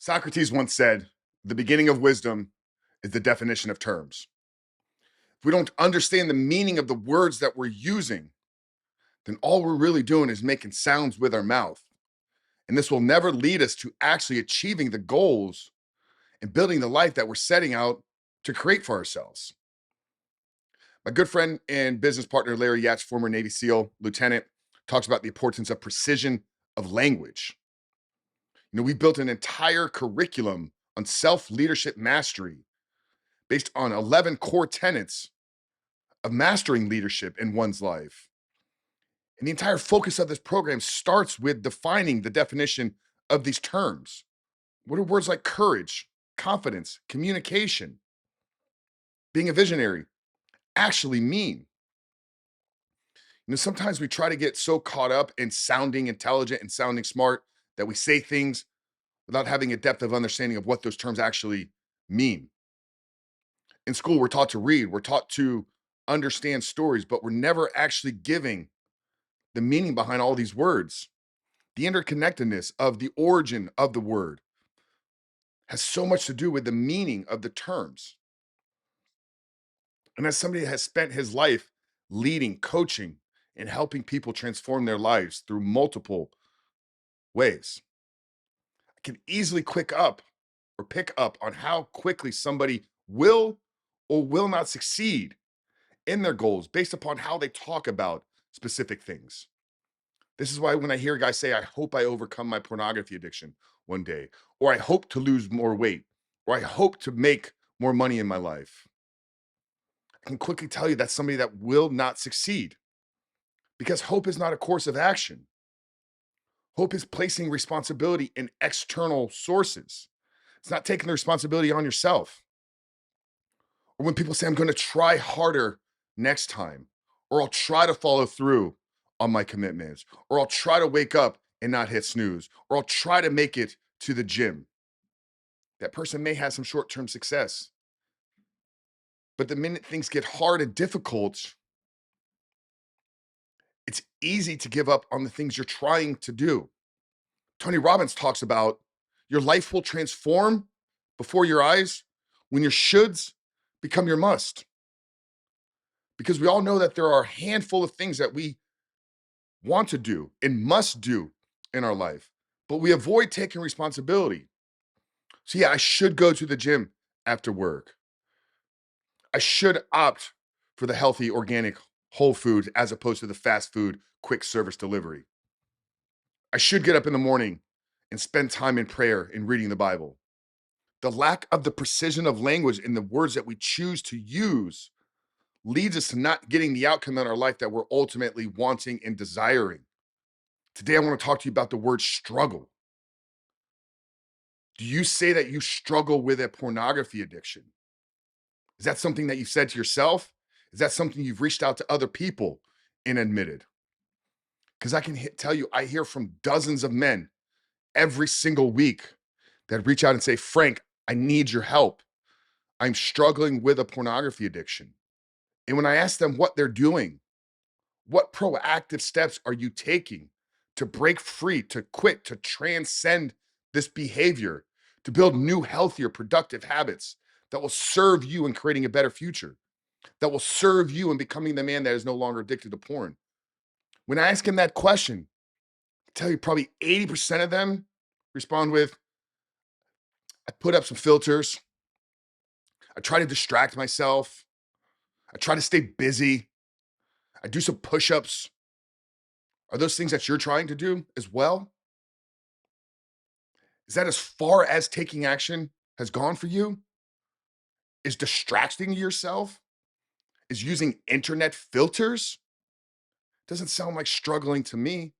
Socrates once said, the beginning of wisdom is the definition of terms. If we don't understand the meaning of the words that we're using, then all we're really doing is making sounds with our mouth. And this will never lead us to actually achieving the goals and building the life that we're setting out to create for ourselves. My good friend and business partner, Larry Yatch, former Navy SEAL lieutenant, talks about the importance of precision of language. We built an entire curriculum on self-leadership mastery based on 11 core tenets of mastering leadership in one's life. And the entire focus of this program starts with defining the definition of these terms. What do words like courage, confidence, communication, being a visionary actually mean? Sometimes we try to get so caught up in sounding intelligent and sounding smart that we say things without having a depth of understanding of what those terms actually mean. In school, we're taught to read, we're taught to understand stories, but we're never actually giving the meaning behind all these words. The interconnectedness of the origin of the word has so much to do with the meaning of the terms. And as somebody that has spent his life leading, coaching, and helping people transform their lives through multiple ways, I can easily pick up on how quickly somebody will or will not succeed in their goals based upon how they talk about specific things. This is why when I hear guys say, I hope I overcome my pornography addiction one day, or I hope to lose more weight, or I hope to make more money in my life, I can quickly tell you that's somebody that will not succeed, because hope is not a course of action. Hope is placing responsibility in external sources. It's not taking the responsibility on yourself. Or when people say, I'm going to try harder next time, or I'll try to follow through on my commitments, or I'll try to wake up and not hit snooze, or I'll try to make it to the gym. That person may have some short-term success. But the minute things get hard and difficult, it's easy to give up on the things you're trying to do. Tony Robbins talks about your life will transform before your eyes when your shoulds become your must. Because we all know that there are a handful of things that we want to do and must do in our life, but we avoid taking responsibility. So yeah, I should go to the gym after work. I should opt for the healthy, organic, whole food as opposed to the fast food, quick service delivery. I should get up in the morning and spend time in prayer and reading the Bible. The lack of the precision of language in the words that we choose to use leads us to not getting the outcome in our life that we're ultimately wanting and desiring. Today, I want to talk to you about the word struggle. Do you say that you struggle with a pornography addiction? Is that something that you've said to yourself? Is that something you've reached out to other people and admitted? Because I can tell you, I hear from dozens of men every single week that reach out and say, Frank, I need your help. I'm struggling with a pornography addiction. And when I ask them what they're doing, what proactive steps are you taking to break free, to quit, to transcend this behavior, to build new, healthier, productive habits that will serve you in creating a better future, that will serve you in becoming the man that is no longer addicted to porn? When I ask him that question, I tell you probably 80% of them respond with, I put up some filters. I try to distract myself. I try to stay busy. I do some push-ups. Are those things that you're trying to do as well? Is that as far as taking action has gone for you? Is distracting yourself? Is using internet filters? Doesn't sound like struggling to me.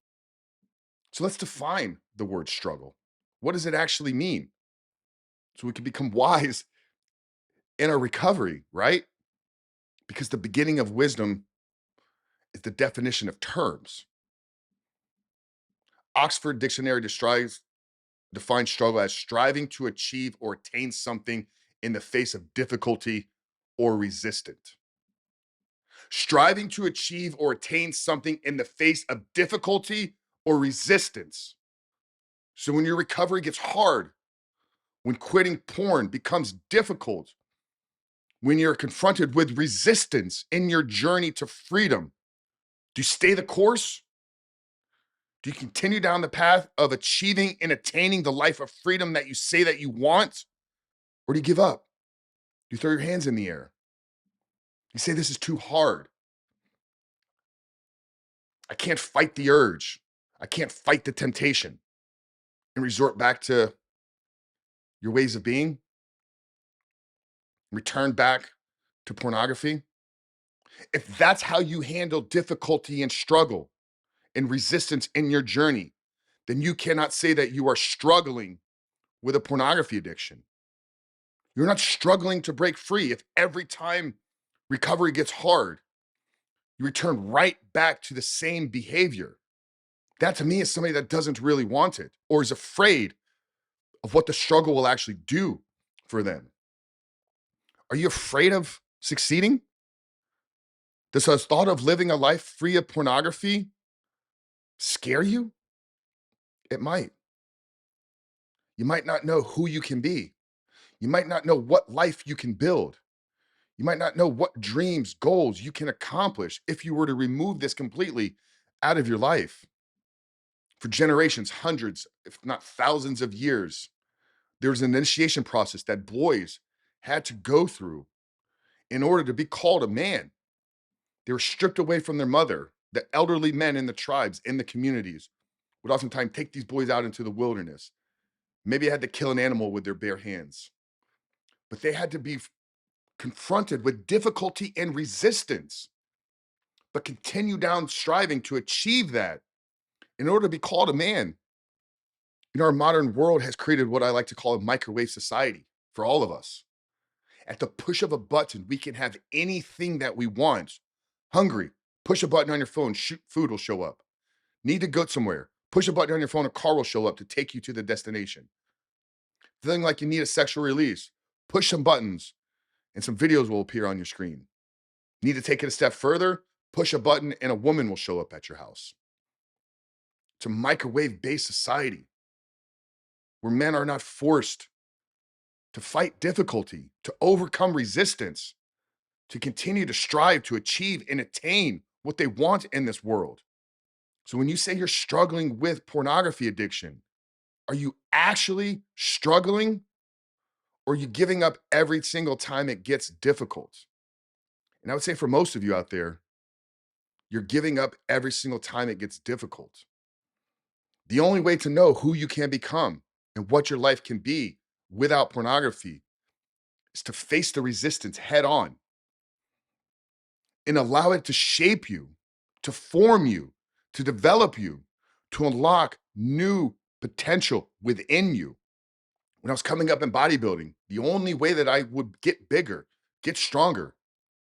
So let's define the word struggle. What does it actually mean? So we can become wise in our recovery, right? Because the beginning of wisdom is the definition of terms. Oxford Dictionary defines struggle as striving to achieve or attain something in the face of difficulty or resistance. Striving to achieve or attain something in the face of difficulty or resistance. So when your recovery gets hard, when quitting porn becomes difficult, when you're confronted with resistance in your journey to freedom, do you stay the course? Do you continue down the path of achieving and attaining the life of freedom that you say that you want? Or do you give up? Do you throw your hands in the air? You say, this is too hard. I can't fight the urge. I can't fight the temptation, and resort back to your ways of being, return back to pornography. If that's how you handle difficulty and struggle and resistance in your journey, then you cannot say that you are struggling with a pornography addiction. You're not struggling to break free if every time recovery gets hard, you return right back to the same behavior. That to me is somebody that doesn't really want it or is afraid of what the struggle will actually do for them. Are you afraid of succeeding? Does the thought of living a life free of pornography scare you? It might. You might not know who you can be. You might not know what life you can build. You might not know what dreams, goals you can accomplish if you were to remove this completely out of your life. For generations, hundreds, if not thousands of years, there was an initiation process that boys had to go through in order to be called a man. They were stripped away from their mother. The elderly men in the tribes, in the communities, would oftentimes take these boys out into the wilderness. Maybe had to kill an animal with their bare hands. But they had to be confronted with difficulty and resistance, but continue down striving to achieve that in order to be called a man. Our modern world has created what I like to call a microwave society for all of us. At the push of a button, we can have anything that we want. Hungry, push a button on your phone, shoot, food will show up. Need to go somewhere, push a button on your phone, a car will show up to take you to the destination. Feeling like you need a sexual release, push some buttons and some videos will appear on your screen. Need to take it a step further, push a button and a woman will show up at your house. It's a microwave-based society where men are not forced to fight difficulty, to overcome resistance, to continue to strive to achieve and attain what they want in this world. So when you say you're struggling with pornography addiction, are you actually struggling or are you giving up every single time it gets difficult? And I would say for most of you out there, you're giving up every single time it gets difficult. The only way to know who you can become and what your life can be without pornography is to face the resistance head on and allow it to shape you, to form you, to develop you, to unlock new potential within you. When I was coming up in bodybuilding, the only way that I would get bigger, get stronger,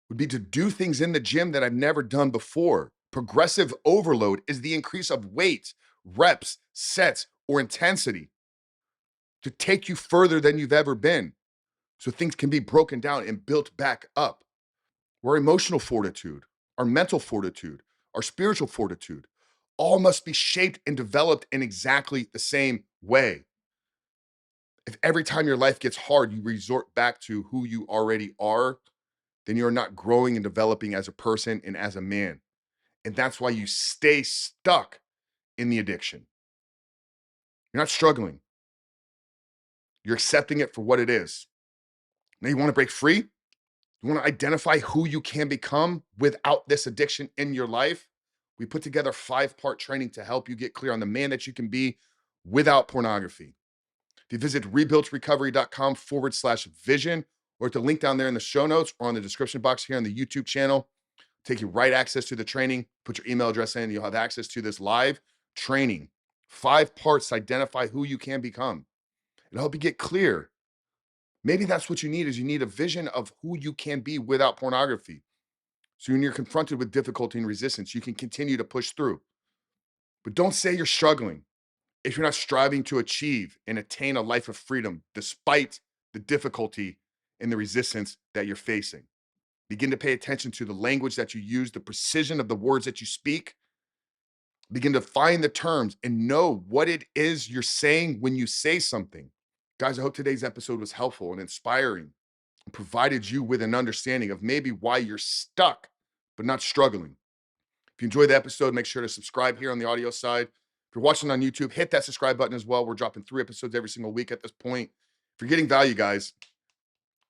would be to do things in the gym that I've never done before. Progressive overload is the increase of weight, reps, sets, or intensity to take you further than you've ever been so things can be broken down and built back up. Our emotional fortitude, our mental fortitude, our spiritual fortitude, all must be shaped and developed in exactly the same way. If every time your life gets hard, you resort back to who you already are, then you're not growing and developing as a person and as a man. And that's why you stay stuck in the addiction. You're not struggling. You're accepting it for what it is. Now you want to break free? You want to identify who you can become without this addiction in your life? We put together 5-part training to help you get clear on the man that you can be without pornography. If you visit rebuiltrecovery.com/vision or at the link down there in the show notes or on the description box here on the YouTube channel, take you right access to the training. Put your email address in, you'll have access to this live training. 5 parts to identify who you can become. It'll help you get clear. Maybe that's what you need is you need a vision of who you can be without pornography. So when you're confronted with difficulty and resistance, you can continue to push through. But don't say you're struggling if you're not striving to achieve and attain a life of freedom despite the difficulty and the resistance that you're facing. Begin to pay attention to the language that you use, the precision of the words that you speak. Begin to find the terms and know what it is you're saying when you say something. Guys, I hope today's episode was helpful and inspiring and provided you with an understanding of maybe why you're stuck, but not struggling. If you enjoyed the episode, make sure to subscribe here on the audio side. If you're watching on YouTube, hit that subscribe button as well. We're dropping 3 episodes every single week at this point. If you're getting value, guys,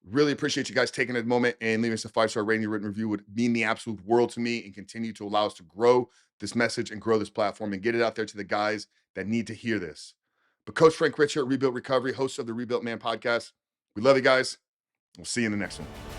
really appreciate you guys taking a moment and leaving us a 5-star rating, written review would mean the absolute world to me and continue to allow us to grow this message and grow this platform and get it out there to the guys that need to hear this. But Coach Frank Rich here at Rebuilt Recovery, host of the Rebuilt Man podcast. We love you guys. We'll see you in the next one.